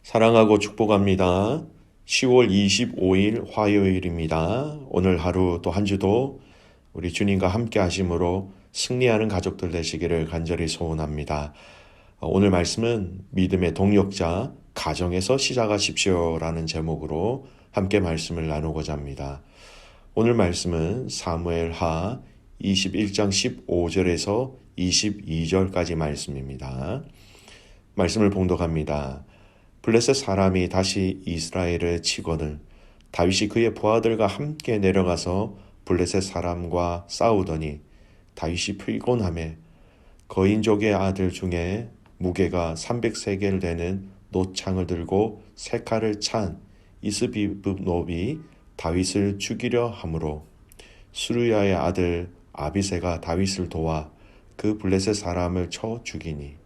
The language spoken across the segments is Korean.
사랑하고 축복합니다. 10월 25일 화요일입니다. 오늘 하루 또 한 주도 우리 주님과 함께 하심으로 승리하는 가족들 되시기를 간절히 소원합니다. 오늘 말씀은 믿음의 동력자 가정에서 시작하십시오라는 제목으로 함께 말씀을 나누고자 합니다. 오늘 말씀은 사무엘하 21장 15절에서 22절까지 말씀입니다. 말씀을 봉독합니다. 블레셋 사람이 다시 이스라엘을 치거늘 다윗이 그의 부하들과 함께 내려가서 블레셋 사람과 싸우더니 다윗이 피곤하매 거인족의 아들 중에 무게가 300세겔 되는 노창을 들고 세 칼을 찬 이스비브노비 다윗을 죽이려 하므로 수르야의 아들 아비새가 다윗을 도와 그 블레셋 사람을 쳐 죽이니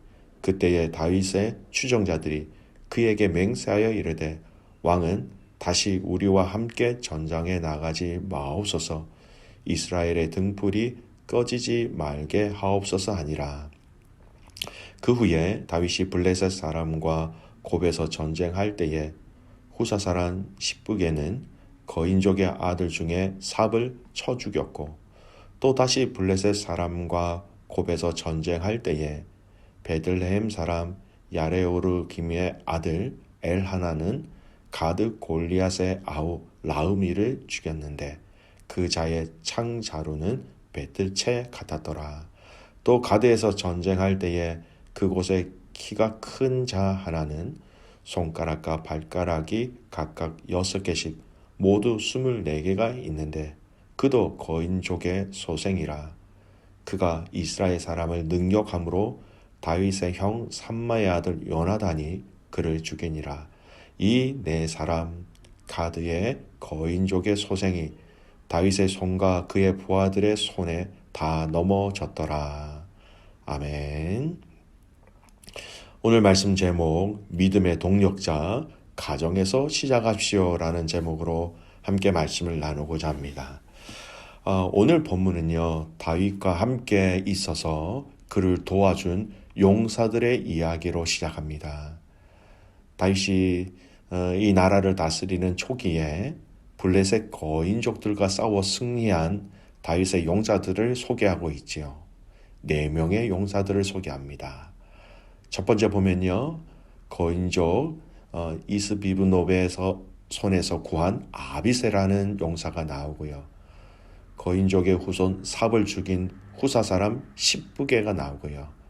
그때에 다윗의 추종자들이 그에게 맹세하여 이르되 왕은 다시 우리와 함께 전장에 나가지 마옵소서. 이스라엘의 등불이 꺼지지 말게 하옵소서 하니라. 그 후에 다윗이 블레셋 사람과 곱에서 전쟁할 때에 후사 사람 십북에는 거인족의 아들 중에 삽을 쳐 죽였고 또 다시 블레셋 사람과 곱에서 전쟁할 때에 베들레헴 사람 야레오르 김의 아들 엘하나는 가드 골리앗의 아우 라흐미를 죽였는데 그 자의 창자루는 배틀채 같았더라. 또 가드에서 전쟁할 때에 그곳에 키가 큰 자 하나는 손가락과 발가락이 각각 6개씩 모두 24개가 있는데 그도 거인족의 소생이라. 그가 이스라엘 사람을 능욕함으로 다윗의 형 삼마의 아들 요나단이 그를 죽이니라. 이 네 사람 가드의 거인족의 소생이 다윗의 손과 그의 부하들의 손에 다 넘어졌더라. 아멘. 오늘 말씀 제목 믿음의 동력자 가정에서 시작합시오라는 제목으로 함께 말씀을 나누고자 합니다. 오늘 본문은요, 다윗과 함께 있어서 그를 도와준 용사들의 이야기로 시작합니다. 다윗이 이 나라를 다스리는 초기에 블레셋 거인족들과 싸워 승리한 다윗의 용사들을 소개하고 있지요. 4명의 용사들을 소개합니다. 첫 번째 보면요, 거인족 이스비브노베에서 손에서 구한 아비새라는 용사가 나오고요. 거인족의 후손 삽을 죽인 후사 사람 십부게가 나오고요.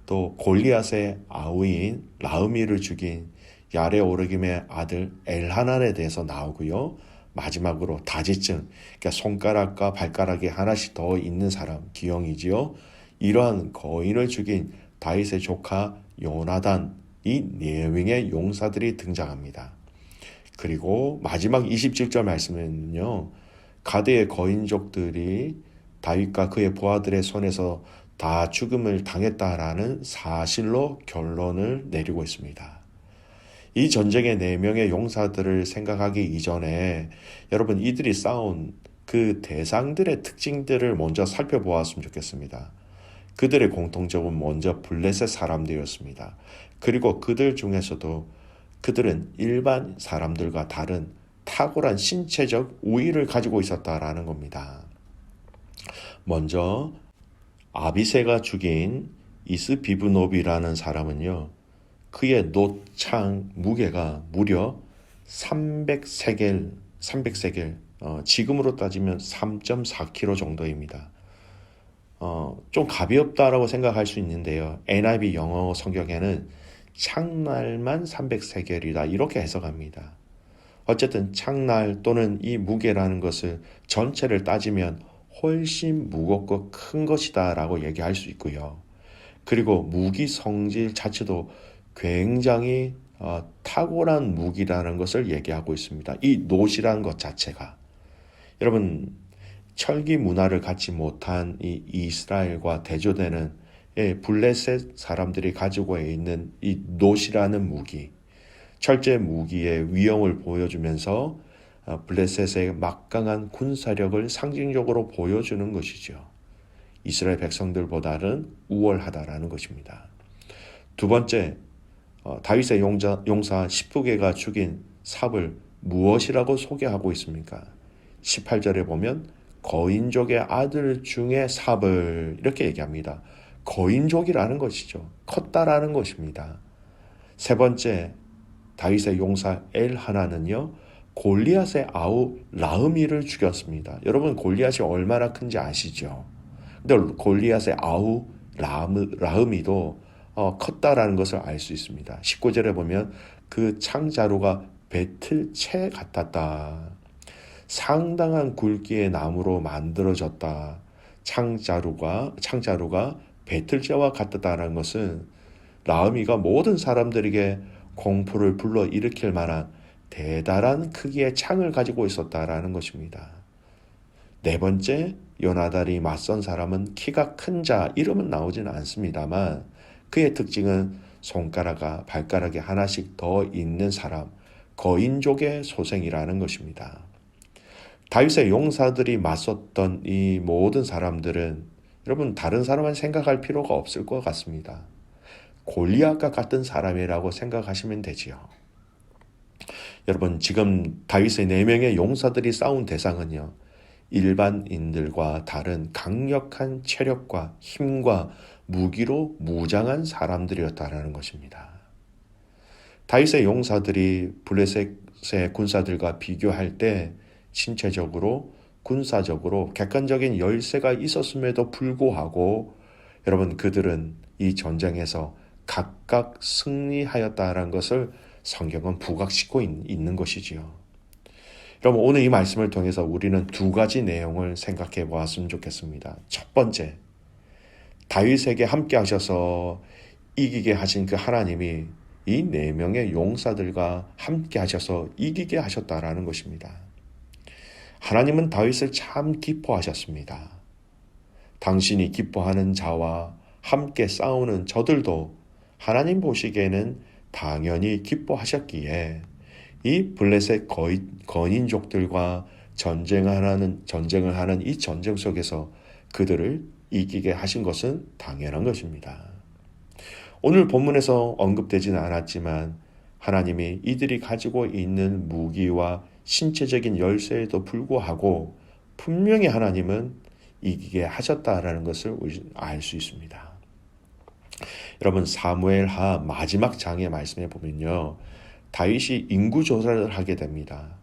또 골리앗의 아우인 라흐미를 죽인 야레오르김의 아들 엘하난에 대해서 나오고요. 마지막으로 다지증, 그러니까 손가락과 발가락이 하나씩 더 있는 사람, 기형이지요. 이러한 거인을 죽인 다윗의 조카 요나단, 이 4명의 용사들이 등장합니다. 그리고 마지막 27절 말씀에는요, 가드의 거인족들이 다윗과 그의 부하들의 손에서 다 죽음을 당했다라는 사실로 결론을 내리고 있습니다. 이 전쟁의 4명의 용사들을 생각하기 이전에 여러분 이들이 싸운 그 대상들의 특징들을 먼저 살펴보았으면 좋겠습니다. 그들의 공통점은 먼저 블레셋 사람들이었습니다. 그리고 그들 중에서도 그들은 일반 사람들과 다른 탁월한 신체적 우위를 가지고 있었다라는 겁니다. 먼저 아비새가 죽인 이스비브노비라는 사람은요, 그의 노창 무게가 무려 300세겔, 지금으로 따지면 3.4kg 정도입니다. 좀 가볍다라고 생각할 수 있는데요. NIV 영어 성경에는 창날만 300세겔이다 이렇게 해석합니다. 어쨌든 창날 또는 이 무게라는 것을 전체를 따지면 훨씬 무겁고 큰 것이다 라고 얘기할 수 있고요. 그리고 무기 성질 자체도 굉장히 탁월한 무기라는 것을 얘기하고 있습니다. 이 놋이라는 것 자체가. 여러분, 철기 문화를 갖지 못한 이 이스라엘과 대조되는 블레셋 사람들이 가지고 있는 이 놋이라는 무기, 철제 무기의 위엄을 보여주면서 블레셋의 막강한 군사력을 상징적으로 보여주는 것이죠. 이스라엘 백성들보다는 우월하다라는 것입니다. 두 번째, 다윗의 용사 10부개가 죽인 삽을 무엇이라고 소개하고 있습니까? 18절에 보면 거인족의 아들 중에 삽을 이렇게 얘기합니다. 거인족이라는 것이죠. 컸다라는 것입니다. 세 번째, 다윗의 용사 엘하나는요, 골리앗의 아우 라흐미를 죽였습니다. 여러분 골리앗이 얼마나 큰지 아시죠? 근데 골리앗의 아우 라흐미도 컸다라는 것을 알 수 있습니다. 19절에 보면 그 창자루가 배틀채 같았다. 상당한 굵기의 나무로 만들어졌다. 창자루가 배틀채와 같았다는 것은 라흐미가 모든 사람들에게 공포를 불러일으킬 만한 대단한 크기의 창을 가지고 있었다라는 것입니다. 네 번째, 요나단이 맞선 사람은 키가 큰 자, 이름은 나오지는 않습니다만 그의 특징은 발가락이 하나씩 더 있는 사람, 거인족의 소생이라는 것입니다. 다윗의 용사들이 맞섰던 이 모든 사람들은 여러분 다른 사람을 생각할 필요가 없을 것 같습니다. 골리앗과 같은 사람이라고 생각하시면 되지요. 여러분 지금 다윗의 4명의 용사들이 싸운 대상은요, 일반인들과 다른 강력한 체력과 힘과 무기로 무장한 사람들이었다라는 것입니다. 다윗의 용사들이 블레셋의 군사들과 비교할 때 신체적으로, 군사적으로 객관적인 열세가 있었음에도 불구하고 여러분 그들은 이 전쟁에서 각각 승리하였다라는 것을 성경은 부각시키고 있는 것이지요. 여러분 오늘 이 말씀을 통해서 우리는 2가지 내용을 생각해 보았으면 좋겠습니다. 첫 번째, 다윗에게 함께 하셔서 이기게 하신 그 하나님이 이 4명의 용사들과 함께 하셔서 이기게 하셨다라는 것입니다. 하나님은 다윗을 참 기뻐하셨습니다. 당신이 기뻐하는 자와 함께 싸우는 저들도 하나님 보시기에는 당연히 기뻐하셨기에 이 블레셋 거인족들과 전쟁을 하는 이 전쟁 속에서 그들을 이기게 하신 것은 당연한 것입니다. 오늘 본문에서 언급되지는 않았지만 하나님이 이들이 가지고 있는 무기와 신체적인 열쇠에도 불구하고 분명히 하나님은 이기게 하셨다라는 것을 알 수 있습니다. 여러분 사무엘하 마지막 장의 말씀에 보면요, 다윗이 인구조사를 하게 됩니다.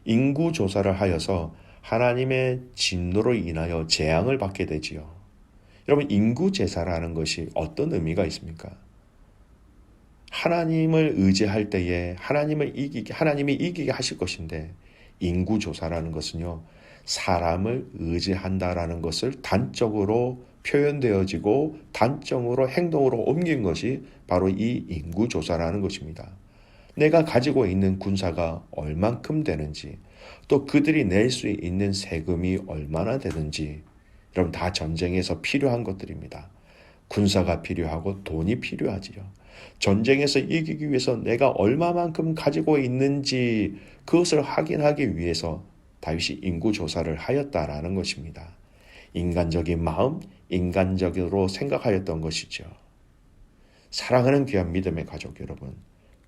인구조사를 하여서 하나님의 진노로 인하여 재앙을 받게 되지요. 여러분 인구제사라는 것이 어떤 의미가 있습니까? 하나님을 의지할 때에 하나님이 이기게 하실 것인데, 인구조사라는 것은요, 사람을 의지한다라는 것을 단적으로 표현되어지고 단적으로 행동으로 옮긴 것이 바로 이 인구조사라는 것입니다. 내가 가지고 있는 군사가 얼만큼 되는지, 또 그들이 낼 수 있는 세금이 얼마나 되는지, 여러분 다 전쟁에서 필요한 것들입니다. 군사가 필요하고 돈이 필요하지요. 전쟁에서 이기기 위해서 내가 얼마만큼 가지고 있는지 그것을 확인하기 위해서 다윗이 인구조사를 하였다라는 것입니다. 인간적인 마음, 인간적으로 생각하였던 것이죠. 사랑하는 귀한 믿음의 가족 여러분,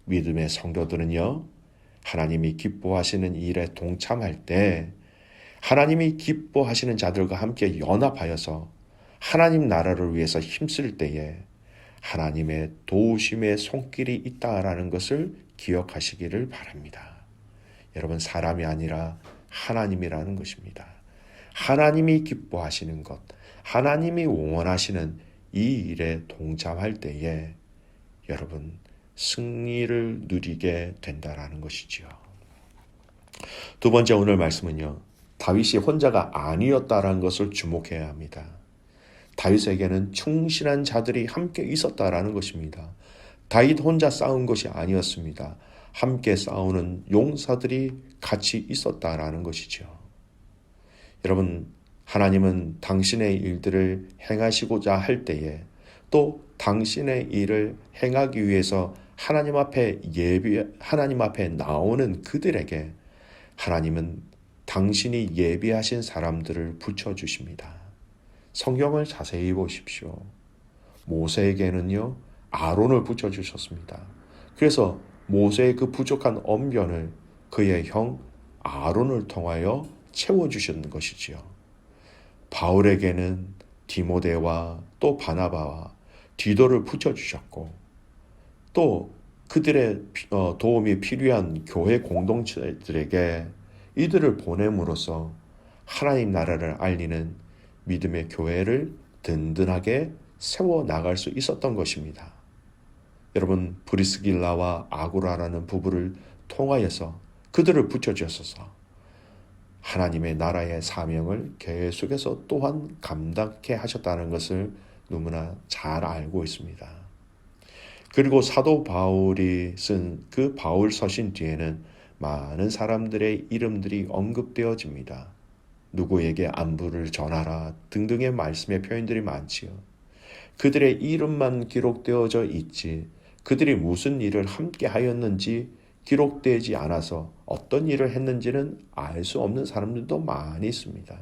믿음의 성도들은요, 하나님이 기뻐하시는 일에 동참할 때 하나님이 기뻐하시는 자들과 함께 연합하여서 하나님 나라를 위해서 힘쓸 때에 하나님의 도우심의 손길이 있다라는 것을 기억하시기를 바랍니다. 여러분 사람이 아니라 하나님이라는 것입니다. 하나님이 기뻐하시는 것, 하나님이 원하시는 이 일에 동참할 때에 여러분 승리를 누리게 된다라는 것이지요. 두 번째 오늘 말씀은요, 다윗이 혼자가 아니었다라는 것을 주목해야 합니다. 다윗에게는 충실한 자들이 함께 있었다라는 것입니다. 다윗 혼자 싸운 것이 아니었습니다. 함께 싸우는 용사들이 같이 있었다라는 것이죠. 여러분, 하나님은 당신의 일들을 행하시고자 할 때에 또 당신의 일을 행하기 위해서 하나님 앞에 나오는 그들에게 하나님은 당신이 예비하신 사람들을 붙여주십니다. 성경을 자세히 보십시오. 모세에게는요, 아론을 붙여주셨습니다. 그래서 모세의 그 부족한 언변을 그의 형 아론을 통하여 채워주셨는 것이지요. 바울에게는 디모데와 또 바나바와 디도를 붙여주셨고 또 그들의 도움이 필요한 교회 공동체들에게 이들을 보냄으로써 하나님 나라를 알리는 믿음의 교회를 든든하게 세워나갈 수 있었던 것입니다. 여러분, 브리스길라와 아구라라는 부부를 통하여서 그들을 붙여주셔서 하나님의 나라의 사명을 계속해서 또한 감당케 하셨다는 것을 너무나 잘 알고 있습니다. 그리고 사도 바울이 쓴 그 바울 서신 뒤에는 많은 사람들의 이름들이 언급되어집니다. 누구에게 안부를 전하라 등등의 말씀의 표현들이 많지요. 그들의 이름만 기록되어져 있지 그들이 무슨 일을 함께 하였는지 기록되지 않아서 어떤 일을 했는지는 알 수 없는 사람들도 많이 있습니다.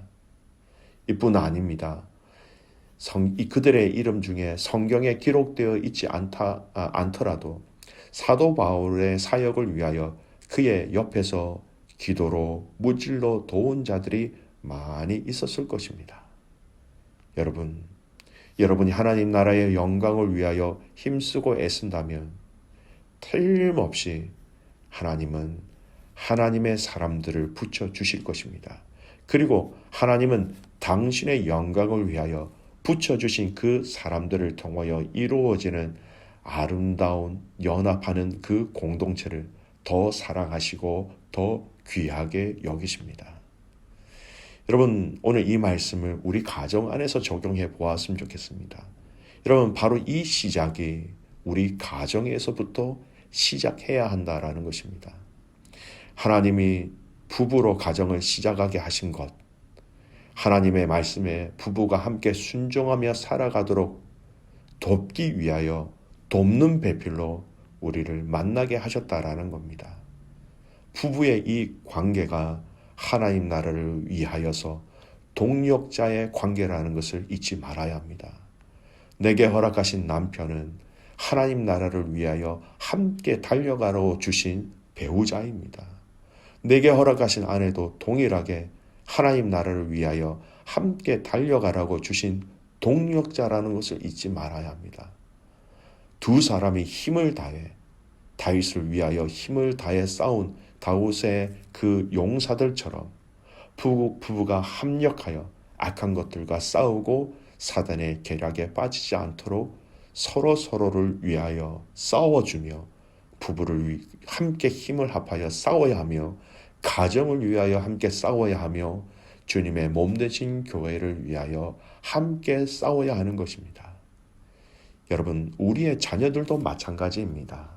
이뿐 아닙니다. 그들의 이름 중에 성경에 기록되어 있지 않더라도 사도 바울의 사역을 위하여 그의 옆에서 기도로 무질러 도운 자들이 많이 있었을 것입니다. 여러분이 하나님 나라의 영광을 위하여 힘쓰고 애쓴다면 틀림없이 하나님은 하나님의 사람들을 붙여주실 것입니다. 그리고 하나님은 당신의 영광을 위하여 붙여주신 그 사람들을 통하여 이루어지는 아름다운 연합하는 그 공동체를 더 사랑하시고 더 귀하게 여기십니다. 여러분, 오늘 이 말씀을 우리 가정 안에서 적용해 보았으면 좋겠습니다. 여러분, 바로 이 시작이 우리 가정에서부터 시작해야 한다라는 것입니다. 하나님이 부부로 가정을 시작하게 하신 것, 하나님의 말씀에 부부가 함께 순종하며 살아가도록 돕기 위하여 돕는 배필로 우리를 만나게 하셨다라는 겁니다. 부부의 이 관계가 하나님 나라를 위하여서 동력자의 관계라는 것을 잊지 말아야 합니다. 내게 허락하신 남편은 하나님 나라를 위하여 함께 달려가러 주신 배우자입니다. 내게 허락하신 아내도 동일하게 하나님 나라를 위하여 함께 달려가라고 주신 동력자라는 것을 잊지 말아야 합니다. 두 사람이 힘을 다해 다윗을 위하여 힘을 다해 싸운 다윗의 그 용사들처럼 부부가 합력하여 악한 것들과 싸우고 사단의 계략에 빠지지 않도록 서로를 위하여 싸워주며 부부를 함께 힘을 합하여 싸워야 하며 가정을 위하여 함께 싸워야 하며 주님의 몸되신 교회를 위하여 함께 싸워야 하는 것입니다. 여러분, 우리의 자녀들도 마찬가지입니다.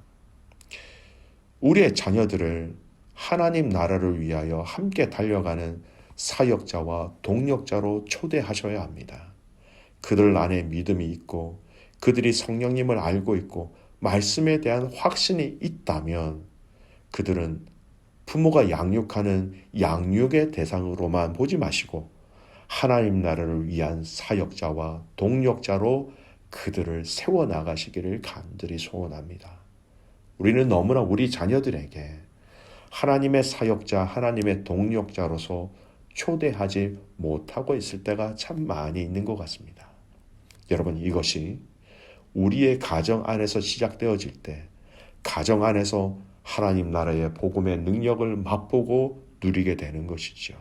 우리의 자녀들을 하나님 나라를 위하여 함께 달려가는 사역자와 동력자로 초대하셔야 합니다. 그들 안에 믿음이 있고 그들이 성령님을 알고 있고 말씀에 대한 확신이 있다면 그들은 부모가 양육하는 양육의 대상으로만 보지 마시고 하나님 나라를 위한 사역자와 동력자로 그들을 세워나가시기를 간절히 소원합니다. 우리는 너무나 우리 자녀들에게 하나님의 사역자, 하나님의 동력자로서 초대하지 못하고 있을 때가 참 많이 있는 것 같습니다. 여러분, 이것이 우리의 가정 안에서 시작되어질 때 가정 안에서 하나님 나라의 복음의 능력을 맛보고 누리게 되는 것이죠.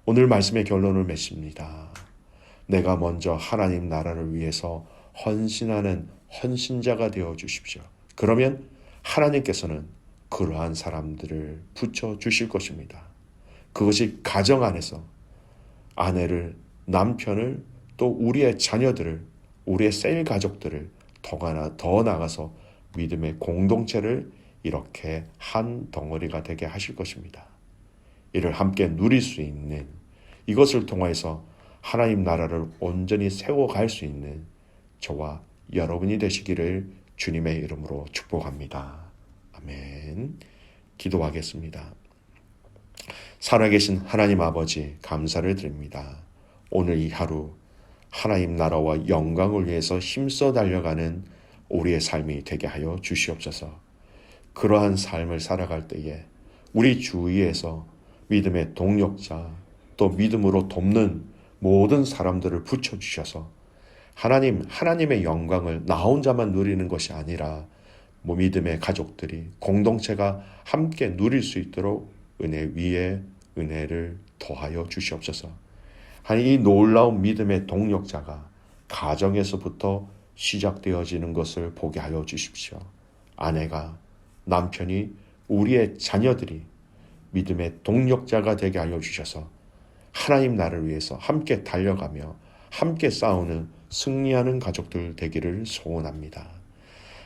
오늘 말씀의 결론을 맺습니다. 내가 먼저 하나님 나라를 위해서 헌신하는 헌신자가 되어 주십시오. 그러면 하나님께서는 그러한 사람들을 붙여주실 것입니다. 그것이 가정 안에서 아내를, 남편을, 또 우리의 자녀들을, 우리의 셀 가족들을 더 나아가서 믿음의 공동체를 이렇게 한 덩어리가 되게 하실 것입니다. 이를 함께 누릴 수 있는, 이것을 통해서 하나님 나라를 온전히 세워갈 수 있는 저와 여러분이 되시기를 주님의 이름으로 축복합니다. 아멘. 기도하겠습니다. 살아계신 하나님 아버지, 감사를 드립니다. 오늘 이 하루 하나님 나라와 영광을 위해서 힘써 달려가는 우리의 삶이 되게 하여 주시옵소서. 그러한 삶을 살아갈 때에 우리 주위에서 믿음의 동력자, 또 믿음으로 돕는 모든 사람들을 붙여주셔서 하나님의 영광을 나 혼자만 누리는 것이 아니라 믿음의 가족들이, 공동체가 함께 누릴 수 있도록 은혜 위에 은혜를 더하여 주시옵소서. 이 놀라운 믿음의 동력자가 가정에서부터 시작되어지는 것을 보게 하여 주십시오. 아내가, 남편이, 우리의 자녀들이 믿음의 동력자가 되게 하여 주셔서 하나님 나라를 위해서 함께 달려가며 함께 싸우는 승리하는 가족들 되기를 소원합니다.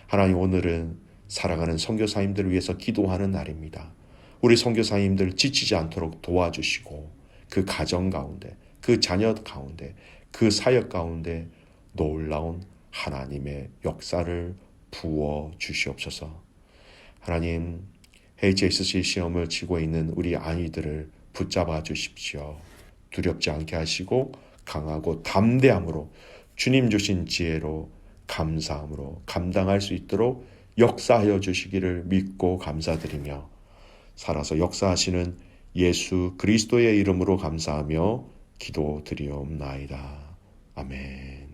하나님, 오늘은 살아가는 선교사님들을 위해서 기도하는 날입니다. 우리 선교사님들 지치지 않도록 도와주시고 그 가정 가운데, 그 자녀 가운데, 그 사역 가운데 놀라운 하나님의 역사를 부어 주시옵소서. 하나님, HSC 시험을 치고 있는 우리 아이들을 붙잡아 주십시오. 두렵지 않게 하시고 강하고 담대함으로 주님 주신 지혜로 감사함으로 감당할 수 있도록 역사하여 주시기를 믿고 감사드리며 살아서 역사하시는 예수 그리스도의 이름으로 감사하며 기도드리옵나이다. 아멘.